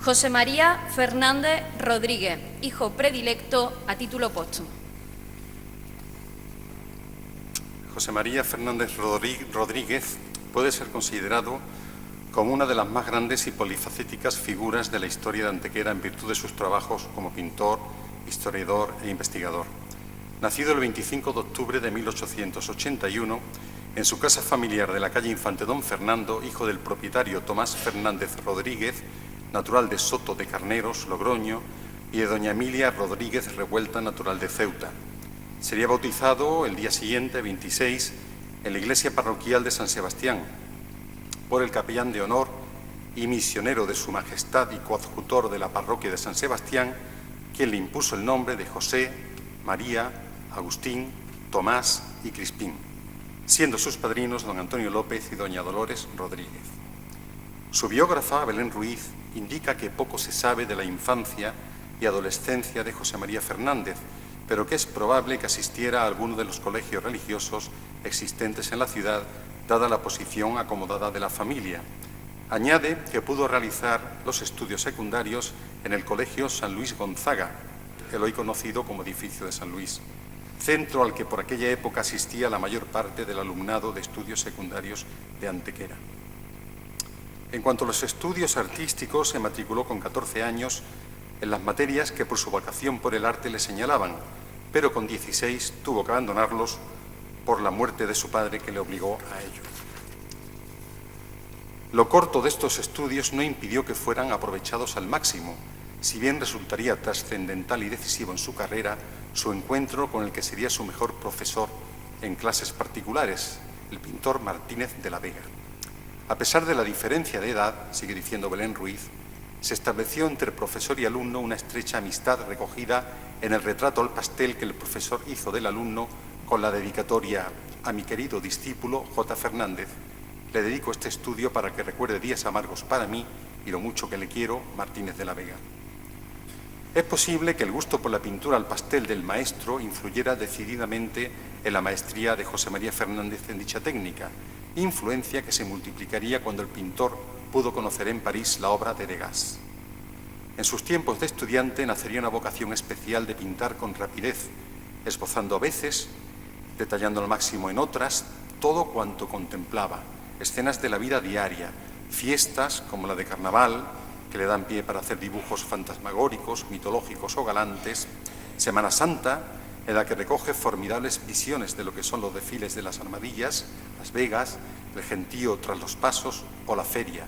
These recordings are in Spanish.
José María Fernández Rodríguez, hijo predilecto a título póstumo. José María Fernández Rodríguez puede ser considerado como una de las más grandes y polifacéticas figuras de la historia de Antequera en virtud de sus trabajos como pintor, historiador e investigador. Nacido el 25 de octubre de 1881, en su casa familiar de la calle Infante Don Fernando, hijo del propietario Tomás Fernández Rodríguez, natural de Soto de Carneros, Logroño, y de doña Emilia Rodríguez Revuelta, natural de Ceuta. Sería bautizado el día siguiente, 26, en la iglesia parroquial de San Sebastián, por el capellán de honor y misionero de Su Majestad y coadjutor de la parroquia de San Sebastián, quien le impuso el nombre de José, María, Agustín, Tomás y Crispín, siendo sus padrinos don Antonio López y doña Dolores Rodríguez. Su biógrafa, Belén Ruiz, indica que poco se sabe de la infancia y adolescencia de José María Fernández, pero que es probable que asistiera a alguno de los colegios religiosos existentes en la ciudad, dada la posición acomodada de la familia. Añade que pudo realizar los estudios secundarios en el Colegio San Luis Gonzaga, el hoy conocido como Edificio de San Luis, centro al que por aquella época asistía la mayor parte del alumnado de estudios secundarios de Antequera. En cuanto a los estudios artísticos, se matriculó con 14 años en las materias que por su vocación por el arte le señalaban, pero con 16 tuvo que abandonarlos por la muerte de su padre, que le obligó a ello. Lo corto de estos estudios no impidió que fueran aprovechados al máximo, si bien resultaría trascendental y decisivo en su carrera su encuentro con el que sería su mejor profesor en clases particulares, el pintor Martínez de la Vega. A pesar de la diferencia de edad, sigue diciendo Belén Ruiz, se estableció entre profesor y alumno una estrecha amistad recogida en el retrato al pastel que el profesor hizo del alumno con la dedicatoria: a mi querido discípulo J. Fernández, le dedico este estudio para que recuerde días amargos para mí y lo mucho que le quiero, Martínez de la Vega. Es posible que el gusto por la pintura al pastel del maestro influyera decididamente en la maestría de José María Fernández en dicha técnica, influencia que se multiplicaría cuando el pintor pudo conocer en París la obra de Degas. En sus tiempos de estudiante nacería una vocación especial de pintar con rapidez, esbozando a veces, detallando al máximo en otras, todo cuanto contemplaba, escenas de la vida diaria, fiestas como la de Carnaval, que le dan pie para hacer dibujos fantasmagóricos, mitológicos o galantes, Semana Santa, en la que recoge formidables visiones de lo que son los desfiles de las armadillas, Las Vegas, el gentío tras los pasos o la feria,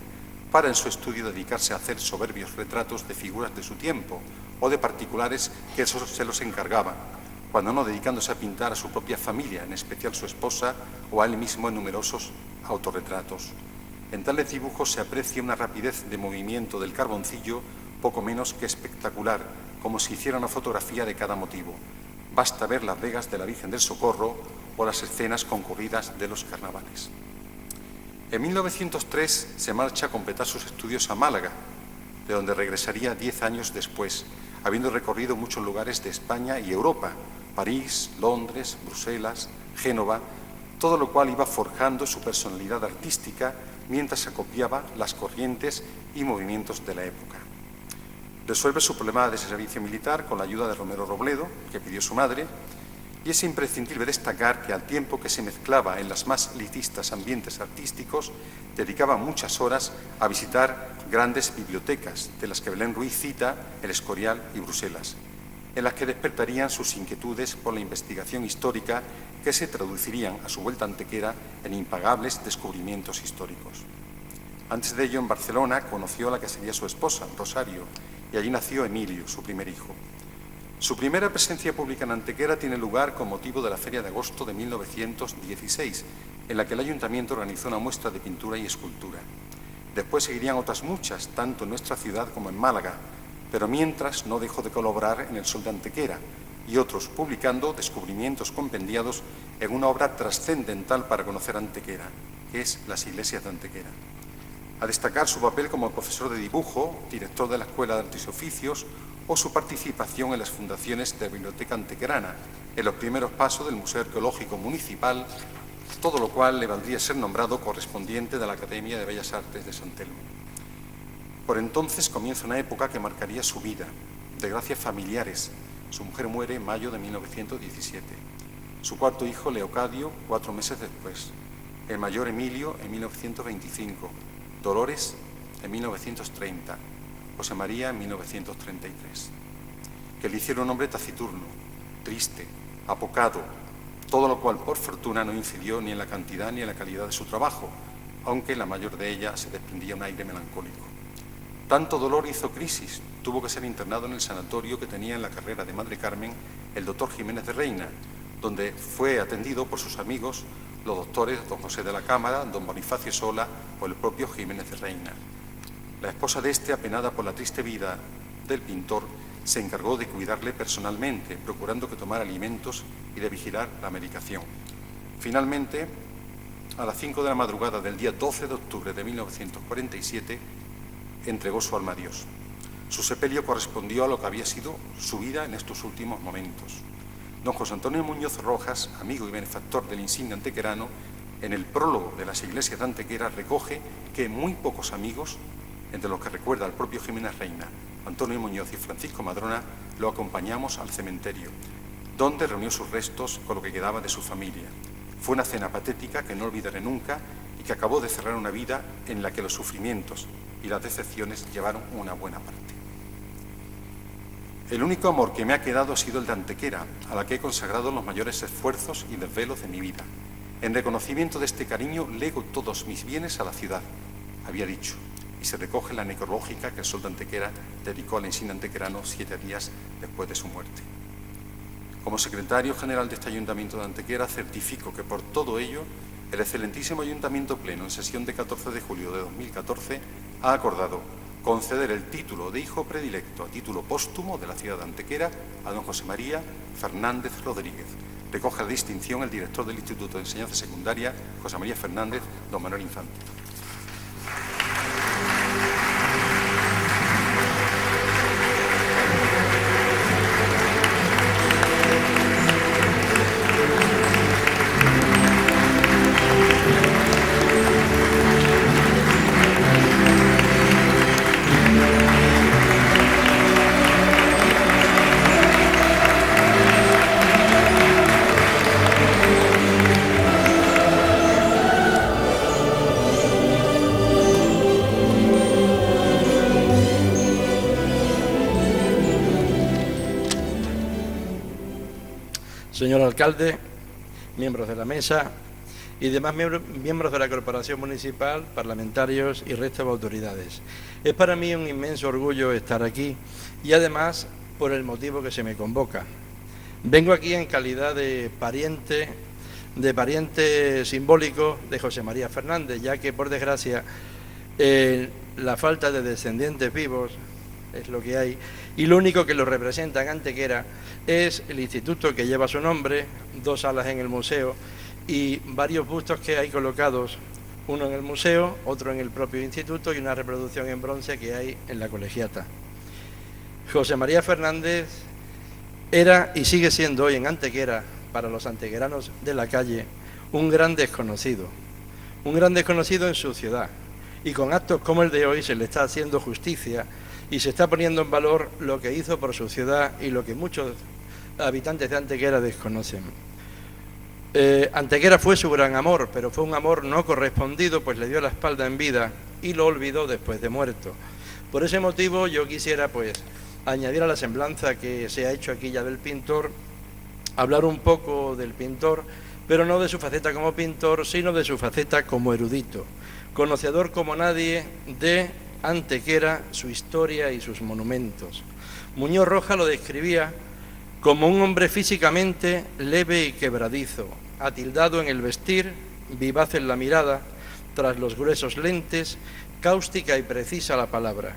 para en su estudio dedicarse a hacer soberbios retratos de figuras de su tiempo o de particulares que se los encargaban, cuando no dedicándose a pintar a su propia familia, en especial su esposa, o a él mismo en numerosos autorretratos. En tales dibujos se aprecia una rapidez de movimiento del carboncillo poco menos que espectacular, como si hiciera una fotografía de cada motivo. Basta ver las Vegas de la Virgen del Socorro o las escenas concurridas de los carnavales. En 1903 se marcha a completar sus estudios a Málaga, de donde regresaría 10 años después, habiendo recorrido muchos lugares de España y Europa, París, Londres, Bruselas, Génova, todo lo cual iba forjando su personalidad artística mientras acopiaba las corrientes y movimientos de la época. Resuelve su problema de servicio militar con la ayuda de Romero Robledo, que pidió su madre, y es imprescindible destacar que al tiempo que se mezclaba en las más elitistas ambientes artísticos, dedicaba muchas horas a visitar grandes bibliotecas, de las que Belén Ruiz cita El Escorial y Bruselas, en las que despertarían sus inquietudes por la investigación histórica que se traducirían a su vuelta a Antequera en impagables descubrimientos históricos. Antes de ello, en Barcelona, conoció a la que sería su esposa, Rosario, y allí nació Emilio, su primer hijo. Su primera presencia pública en Antequera tiene lugar con motivo de la Feria de Agosto de 1916, en la que el Ayuntamiento organizó una muestra de pintura y escultura. Después seguirían otras muchas, tanto en nuestra ciudad como en Málaga, pero mientras no dejó de colaborar en El Sol de Antequera y otros, publicando descubrimientos compendiados en una obra trascendental para conocer Antequera, que es Las Iglesias de Antequera. A destacar su papel como profesor de dibujo, director de la Escuela de Artes y Oficios, o su participación en las fundaciones de la Biblioteca Antequerana, en los primeros pasos del Museo Arqueológico Municipal, todo lo cual le valdría ser nombrado correspondiente de la Academia de Bellas Artes de San Telmo. Por entonces comienza una época que marcaría su vida. Desgracias familiares. Su mujer muere en mayo de 1917. Su cuarto hijo, Leocadio, 4 meses después. El mayor, Emilio, en 1925. Dolores, en 1930. José María, en 1933. Que le hicieron un hombre taciturno, triste, apocado, todo lo cual, por fortuna, no incidió ni en la cantidad ni en la calidad de su trabajo, aunque en la mayor de ellas se desprendía un aire melancólico. Tanto dolor hizo crisis, tuvo que ser internado en el sanatorio que tenía en la carrera de Madre Carmen el doctor Jiménez de Reina, donde fue atendido por sus amigos, los doctores don José de la Cámara, don Bonifacio Sola o el propio Jiménez de Reina. La esposa de este, apenada por la triste vida del pintor, se encargó de cuidarle personalmente, procurando que tomara alimentos y de vigilar la medicación. Finalmente, a las 5 de la madrugada del día 12 de octubre de 1947, entregó su alma a Dios. Su sepelio correspondió a lo que había sido su vida en estos últimos momentos. Don José Antonio Muñoz Rojas, amigo y benefactor del insigne antequerano, en el prólogo de las iglesias de Antequera recoge que muy pocos amigos, entre los que recuerda al propio Jiménez Reina, Antonio Muñoz y Francisco Madrona, lo acompañamos al cementerio, donde reunió sus restos con lo que quedaba de su familia. Fue una cena patética que no olvidaré nunca y que acabó de cerrar una vida en la que los sufrimientos y las decepciones llevaron una buena parte. El único amor que me ha quedado ha sido el de Antequera, a la que he consagrado los mayores esfuerzos y desvelos de mi vida. En reconocimiento de este cariño, lego todos mis bienes a la ciudad, había dicho, y se recoge la necrológica que el sol de Antequera dedicó al insigne antequerano 7 días después de su muerte. Como secretario general de este Ayuntamiento de Antequera, certifico que por todo ello, el excelentísimo Ayuntamiento Pleno, en sesión de 14 de julio de 2014, ha acordado conceder el título de hijo predilecto a título póstumo de la ciudad de Antequera a don José María Fernández Rodríguez. Recoge la distinción el director del Instituto de Enseñanza Secundaria, José María Fernández, don Manuel Infante. Señor alcalde, miembros de la mesa y demás miembros de la Corporación Municipal, parlamentarios y resto de autoridades. Es para mí un inmenso orgullo estar aquí y además por el motivo que se me convoca. Vengo aquí en calidad de pariente simbólico de José María Fernández, ya que por desgracia la falta de descendientes vivos es lo que hay, y lo único que lo representa en Antequera es el instituto que lleva su nombre, 2 salas en el museo y varios bustos que hay colocados, uno en el museo, otro en el propio instituto y una reproducción en bronce que hay en la colegiata. José María Fernández era y sigue siendo hoy en Antequera, para los antequeranos de la calle, un gran desconocido en su ciudad, y con actos como el de hoy se le está haciendo justicia y se está poniendo en valor lo que hizo por su ciudad y lo que muchos habitantes de Antequera desconocen. Antequera fue su gran amor, pero fue un amor no correspondido, pues le dio la espalda en vida y lo olvidó después de muerto. Por ese motivo yo quisiera añadir a la semblanza que se ha hecho aquí ya del pintor, hablar un poco del pintor, pero no de su faceta como pintor, sino de su faceta como erudito, conocedor como nadie de Antequera, su historia y sus monumentos. Muñoz Rojas lo describía como un hombre físicamente leve y quebradizo, atildado en el vestir, vivaz en la mirada, tras los gruesos lentes, cáustica y precisa la palabra.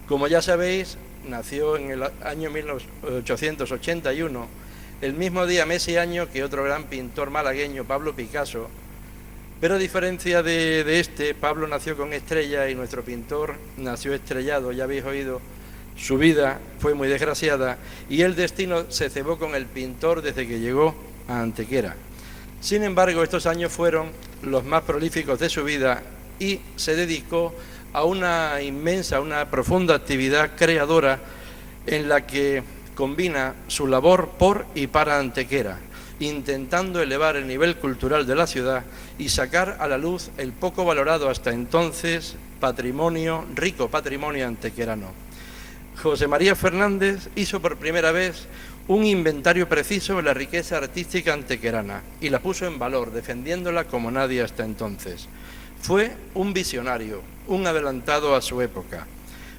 Como ya sabéis, nació en el año 1881, el mismo día, mes y año que otro gran pintor malagueño, Pablo Picasso. Pero a diferencia de este, Pablo nació con estrella y nuestro pintor nació estrellado. Ya habéis oído, su vida fue muy desgraciada y el destino se cebó con el pintor desde que llegó a Antequera. Sin embargo, estos años fueron los más prolíficos de su vida y se dedicó a una inmensa, una profunda actividad creadora en la que combina su labor por y para Antequera, intentando elevar el nivel cultural de la ciudad y sacar a la luz el poco valorado hasta entonces rico patrimonio antequerano. José María Fernández hizo por primera vez un inventario preciso de la riqueza artística antequerana y la puso en valor, defendiéndola como nadie hasta entonces. Fue un visionario, un adelantado a su época.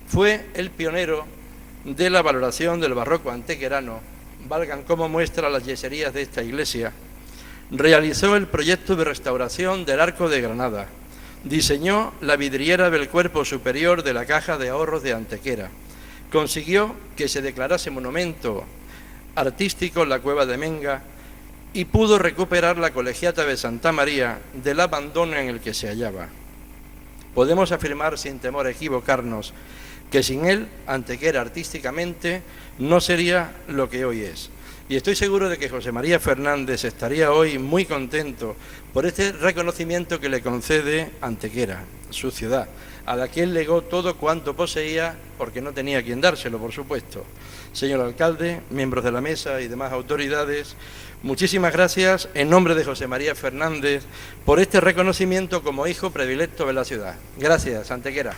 Fue el pionero de la valoración del barroco antequerano, valgan como muestra las yeserías de esta iglesia. Realizó el proyecto de restauración del Arco de Granada. Diseñó la vidriera del cuerpo superior de la Caja de Ahorros de Antequera. Consiguió que se declarase monumento artístico en la Cueva de Menga y pudo recuperar la colegiata de Santa María del abandono en el que se hallaba. Podemos afirmar sin temor a equivocarnos que sin él, Antequera artísticamente no sería lo que hoy es. Y estoy seguro de que José María Fernández estaría hoy muy contento por este reconocimiento que le concede Antequera, su ciudad, a la que él legó todo cuanto poseía porque no tenía quien dárselo, por supuesto. Señor alcalde, miembros de la mesa y demás autoridades, muchísimas gracias en nombre de José María Fernández por este reconocimiento como hijo predilecto de la ciudad. Gracias, Antequera.